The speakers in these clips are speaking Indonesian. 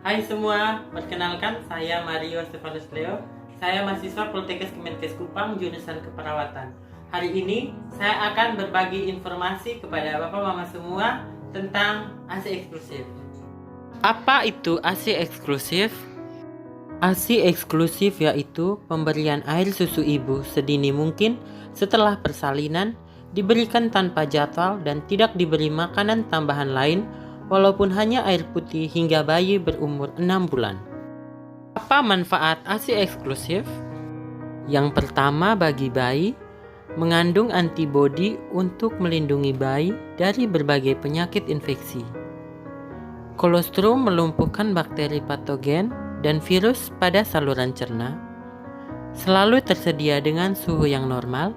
Hai semua, perkenalkan saya Mario Stefanus Leo. Saya mahasiswa Poltekkes Kemenkes Kupang, jurusan keperawatan. Hari ini saya akan berbagi informasi kepada Bapak Mama semua tentang ASI eksklusif. Apa itu ASI eksklusif? ASI eksklusif yaitu pemberian air susu ibu sedini mungkin setelah persalinan, diberikan tanpa jadwal dan tidak diberi makanan tambahan lain walaupun hanya air putih hingga bayi berumur 6 bulan. Apa manfaat ASI eksklusif? Yang pertama, bagi bayi, mengandung antibodi untuk melindungi bayi dari berbagai penyakit infeksi. Kolostrum melumpuhkan bakteri patogen dan virus pada saluran cerna. Selalu tersedia dengan suhu yang normal.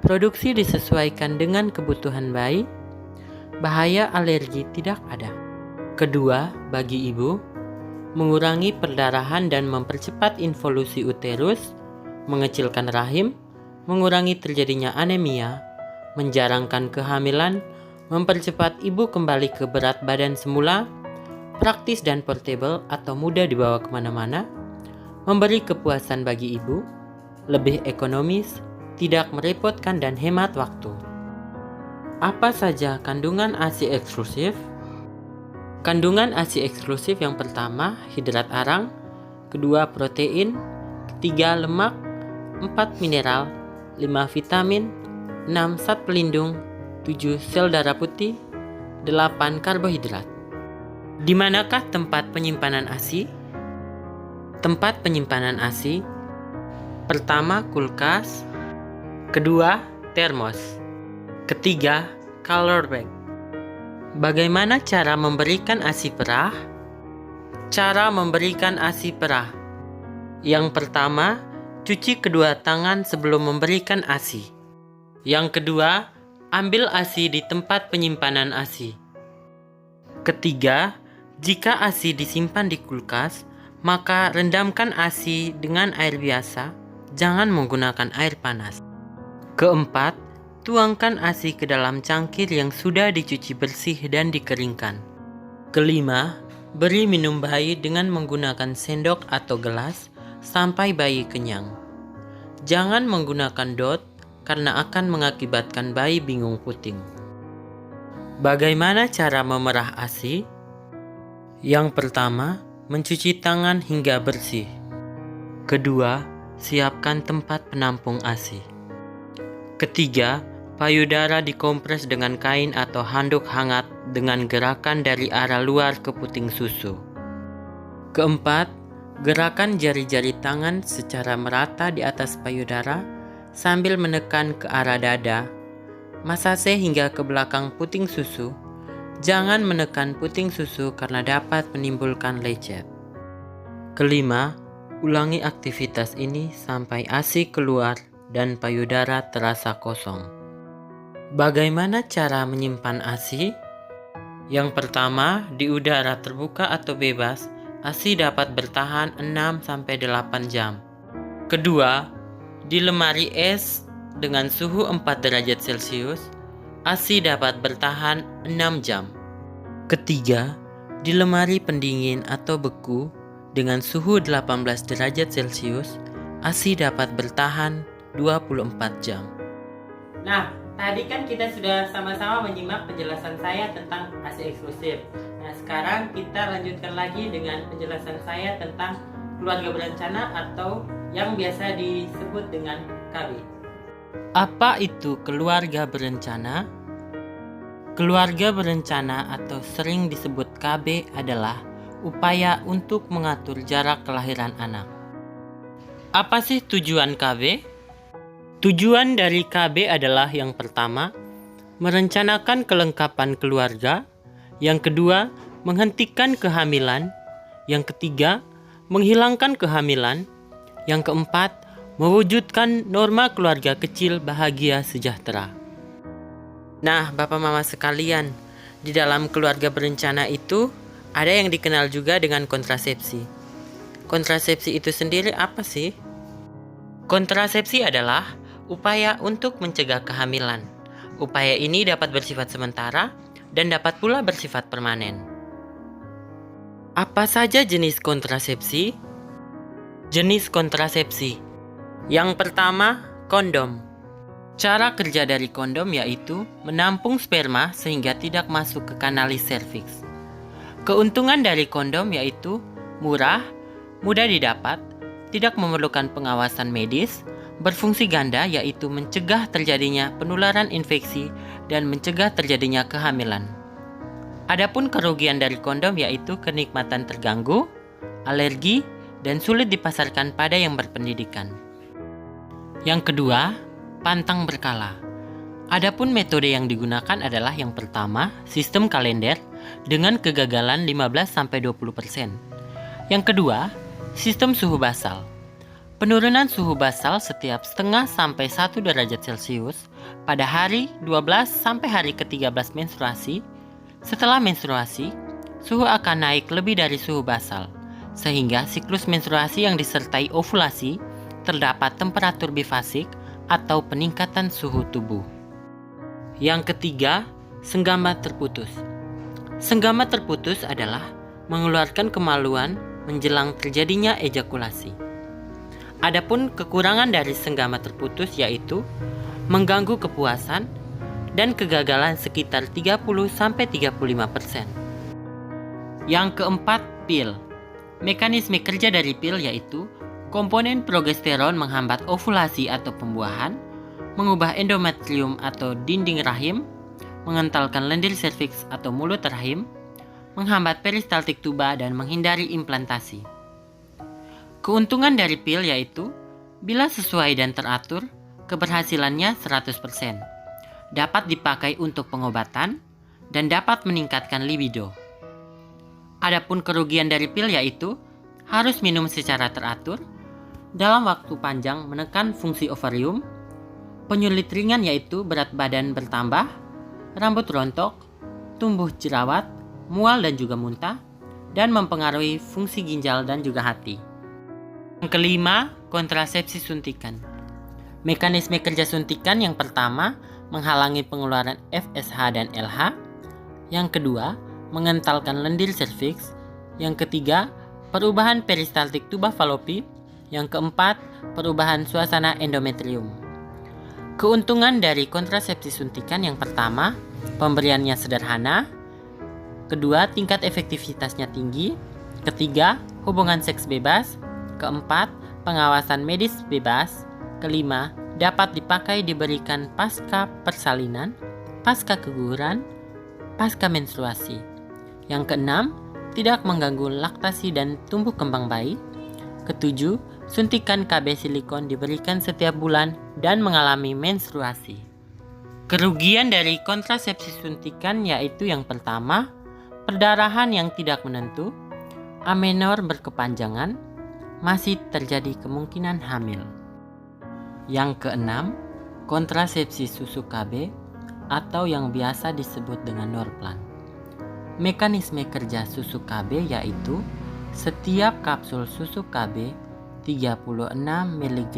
Produksi disesuaikan dengan kebutuhan bayi. Bahaya alergi tidak ada. Kedua, bagi ibu, mengurangi perdarahan dan mempercepat involusi uterus, mengecilkan rahim, mengurangi terjadinya anemia, menjarangkan kehamilan, mempercepat ibu kembali ke berat badan semula, praktis dan portable atau mudah dibawa kemana-mana, memberi kepuasan bagi ibu, lebih ekonomis, tidak merepotkan dan hemat waktu. Apa saja kandungan ASI eksklusif? Kandungan ASI eksklusif yang pertama, hidrat arang, kedua protein, ketiga lemak, 4 mineral, 5 vitamin, 6 zat pelindung, 7 sel darah putih, 8 karbohidrat. Di manakah tempat penyimpanan ASI? Tempat penyimpanan ASI pertama kulkas, kedua termos, ketiga color bag. Bagaimana cara memberikan ASI perah? Cara memberikan ASI perah. Yang pertama, cuci kedua tangan sebelum memberikan ASI. Yang kedua, ambil ASI di tempat penyimpanan ASI. Ketiga, jika ASI disimpan di kulkas, maka rendamkan ASI dengan air biasa, jangan menggunakan air panas. Keempat, tuangkan ASI ke dalam cangkir yang sudah dicuci bersih dan dikeringkan. Kelima, beri minum bayi dengan menggunakan sendok atau gelas sampai bayi kenyang. Jangan menggunakan DOT karena akan mengakibatkan bayi bingung puting. Bagaimana cara memerah ASI? Yang pertama, mencuci tangan hingga bersih. Kedua, siapkan tempat penampung ASI. Ketiga, payudara dikompres dengan kain atau handuk hangat dengan gerakan dari arah luar ke puting susu. Keempat, gerakan jari-jari tangan secara merata di atas payudara sambil menekan ke arah dada. Masase hingga ke belakang puting susu. Jangan menekan puting susu karena dapat menimbulkan lecet. Kelima, ulangi aktivitas ini sampai ASI keluar dan payudara terasa kosong. Bagaimana cara menyimpan ASI? Yang pertama, di udara terbuka atau bebas, ASI dapat bertahan 6-8 jam. Kedua, di lemari es dengan suhu 4 derajat Celcius, ASI dapat bertahan 6 jam. Ketiga, di lemari pendingin atau beku dengan suhu 18 derajat Celcius, ASI dapat bertahan 24 jam. Nah, tadi kan kita sudah sama-sama menyimak penjelasan saya tentang ASI eksklusif. Nah, sekarang kita lanjutkan lagi dengan penjelasan saya tentang keluarga berencana atau yang biasa disebut dengan KB. Apa itu keluarga berencana? Keluarga berencana atau sering disebut KB adalah upaya untuk mengatur jarak kelahiran anak. Apa sih tujuan KB? Tujuan dari KB adalah yang pertama, merencanakan kelengkapan keluarga. Yang kedua, menghentikan kehamilan. Yang ketiga, menghilangkan kehamilan. Yang keempat, mewujudkan norma keluarga kecil bahagia sejahtera. Nah, Bapak Mama sekalian, di dalam keluarga berencana itu ada yang dikenal juga dengan kontrasepsi. Kontrasepsi itu sendiri apa sih? Kontrasepsi adalah upaya untuk mencegah kehamilan. Upaya ini dapat bersifat sementara dan dapat pula bersifat permanen. Apa saja jenis kontrasepsi? Jenis kontrasepsi. Yang pertama, kondom. Cara kerja dari kondom yaitu menampung sperma sehingga tidak masuk ke kanalis serviks. Keuntungan dari kondom yaitu murah, mudah didapat, tidak memerlukan pengawasan medis, berfungsi ganda yaitu mencegah terjadinya penularan infeksi dan mencegah terjadinya kehamilan. Adapun kerugian dari kondom yaitu kenikmatan terganggu, alergi, dan sulit dipasarkan pada yang berpendidikan. Yang kedua, pantang berkala. Adapun metode yang digunakan adalah yang pertama, sistem kalender dengan kegagalan 15-20%. Yang kedua, sistem suhu basal. Penurunan suhu basal setiap setengah sampai 1 derajat Celcius pada hari 12 sampai hari ke-13 menstruasi. Setelah menstruasi, suhu akan naik lebih dari suhu basal, sehingga siklus menstruasi yang disertai ovulasi terdapat temperatur bifasik atau peningkatan suhu tubuh. Yang ketiga, senggama terputus. Senggama terputus adalah mengeluarkan kemaluan menjelang terjadinya ejakulasi. Adapun kekurangan dari senggama terputus yaitu mengganggu kepuasan dan kegagalan sekitar 30-35%. Yang keempat, pil. Mekanisme kerja dari pil yaitu komponen progesteron menghambat ovulasi atau pembuahan, mengubah endometrium atau dinding rahim, mengentalkan lendir serviks atau mulut rahim, menghambat peristaltik tuba dan menghindari implantasi. Keuntungan dari pil yaitu bila sesuai dan teratur, keberhasilannya 100%. Dapat dipakai untuk pengobatan dan dapat meningkatkan libido. Adapun kerugian dari pil yaitu harus minum secara teratur, dalam waktu panjang menekan fungsi ovarium, penyulit ringan yaitu berat badan bertambah, rambut rontok, tumbuh jerawat, mual dan juga muntah, dan mempengaruhi fungsi ginjal dan juga hati. Yang kelima, kontrasepsi suntikan. Mekanisme kerja suntikan yang pertama, menghalangi pengeluaran FSH dan LH. Yang kedua, mengentalkan lendir serviks. Yang ketiga, perubahan peristaltik tuba falopi. Yang keempat, perubahan suasana endometrium. Keuntungan dari kontrasepsi suntikan yang pertama, pemberiannya sederhana. Kedua, tingkat efektivitasnya tinggi. Ketiga, hubungan seks bebas. Keempat, pengawasan medis bebas. Kelima, dapat dipakai diberikan pasca persalinan, pasca keguguran, pasca menstruasi. Yang keenam, tidak mengganggu laktasi dan tumbuh kembang bayi. Ketujuh, suntikan KB silikon diberikan setiap bulan dan mengalami menstruasi. Kerugian dari kontrasepsi suntikan yaitu yang pertama, perdarahan yang tidak menentu, amenor berkepanjangan, masih terjadi kemungkinan hamil. Yang keenam, kontrasepsi susu KB atau yang biasa disebut dengan Norplant. Mekanisme kerja susu KB yaitu setiap kapsul susu KB 36 mg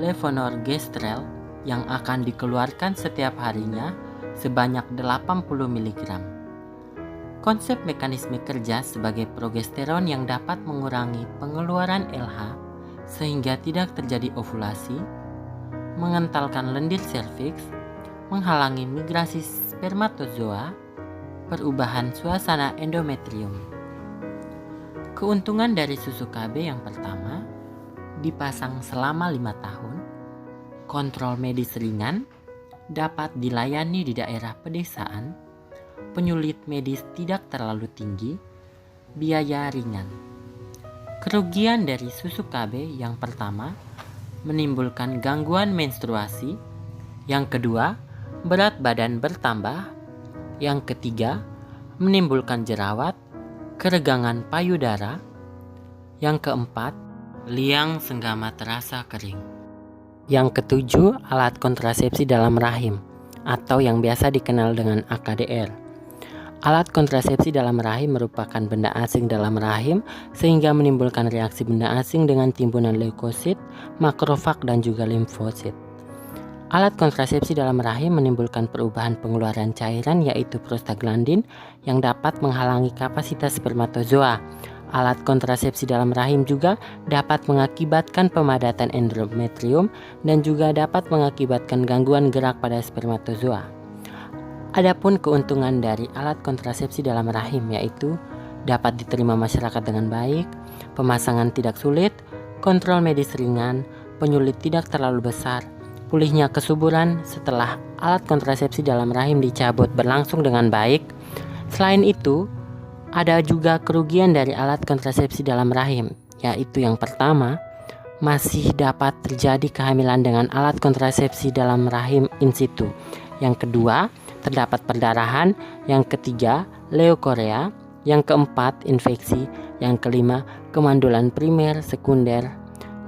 levonorgestrel yang akan dikeluarkan setiap harinya sebanyak 80 mg. Konsep mekanisme kerja sebagai progesteron yang dapat mengurangi pengeluaran LH sehingga tidak terjadi ovulasi, mengentalkan lendir serviks, menghalangi migrasi spermatozoa, perubahan suasana endometrium. Keuntungan dari susu KB yang pertama, dipasang selama 5 tahun, kontrol medis ringan, dapat dilayani di daerah pedesaan, penyulit medis tidak terlalu tinggi, biaya ringan. Kerugian dari susu KB yang pertama, menimbulkan gangguan menstruasi. Yang kedua, berat badan bertambah. Yang ketiga, menimbulkan jerawat, keregangan payudara. Yang keempat, liang senggama terasa kering. Yang ketujuh, alat kontrasepsi dalam rahim atau yang biasa dikenal dengan AKDR. Alat kontrasepsi dalam rahim merupakan benda asing dalam rahim sehingga menimbulkan reaksi benda asing dengan timbunan leukosit, makrofag dan juga limfosit. Alat kontrasepsi dalam rahim menimbulkan perubahan pengeluaran cairan yaitu prostaglandin yang dapat menghalangi kapasitas spermatozoa. Alat kontrasepsi dalam rahim juga dapat mengakibatkan pemadatan endometrium dan juga dapat mengakibatkan gangguan gerak pada spermatozoa. Adapun keuntungan dari alat kontrasepsi dalam rahim yaitu dapat diterima masyarakat dengan baik, pemasangan tidak sulit, kontrol medis ringan, penyulit tidak terlalu besar, pulihnya kesuburan setelah alat kontrasepsi dalam rahim dicabut berlangsung dengan baik. Selain itu, ada juga kerugian dari alat kontrasepsi dalam rahim, yaitu yang pertama, masih dapat terjadi kehamilan dengan alat kontrasepsi dalam rahim in situ. Yang kedua, terdapat perdarahan. Yang ketiga, leukorea. Yang keempat, infeksi. Yang kelima, kemandulan primer, sekunder.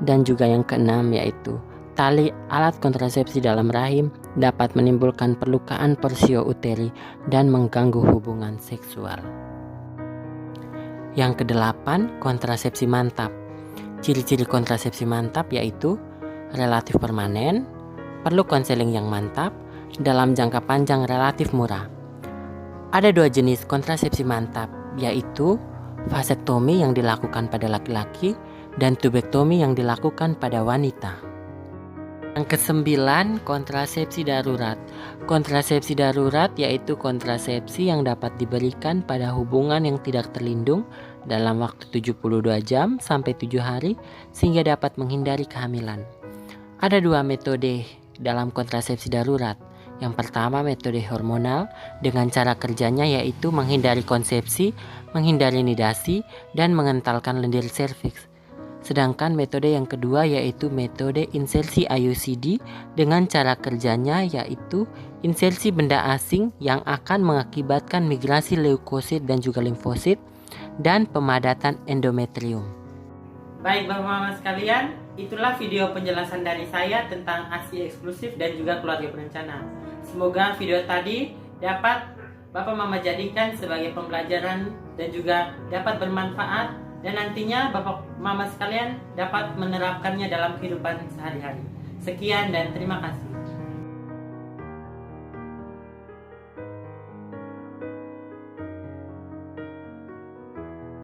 Dan juga yang keenam yaitu tali alat kontrasepsi dalam rahim dapat menimbulkan perlukaan porsio uteri dan mengganggu hubungan seksual. Yang kedelapan, kontrasepsi mantap. Ciri-ciri kontrasepsi mantap yaitu relatif permanen, perlu konseling yang mantap, dalam jangka panjang relatif murah. Ada dua jenis kontrasepsi mantap, yaitu vasektomi yang dilakukan pada laki-laki dan tubektomi yang dilakukan pada wanita. Yang kesembilan, kontrasepsi darurat. Kontrasepsi darurat yaitu kontrasepsi yang dapat diberikan pada hubungan yang tidak terlindung dalam waktu 72 jam sampai 7 hari sehingga dapat menghindari kehamilan. Ada dua metode dalam kontrasepsi darurat. Yang pertama, metode hormonal dengan cara kerjanya yaitu menghindari konsepsi, menghindari nidasi, dan mengentalkan lendir serviks. Sedangkan metode yang kedua yaitu metode insersi IUCD dengan cara kerjanya yaitu insersi benda asing yang akan mengakibatkan migrasi leukosit dan juga limfosit dan pemadatan endometrium. Baik Bapak Mama sekalian, itulah video penjelasan dari saya tentang ASI eksklusif dan juga keluarga berencana. Semoga video tadi dapat Bapak Mama jadikan sebagai pembelajaran dan juga dapat bermanfaat dan nantinya Bapak Mama sekalian dapat menerapkannya dalam kehidupan sehari-hari. Sekian dan terima kasih.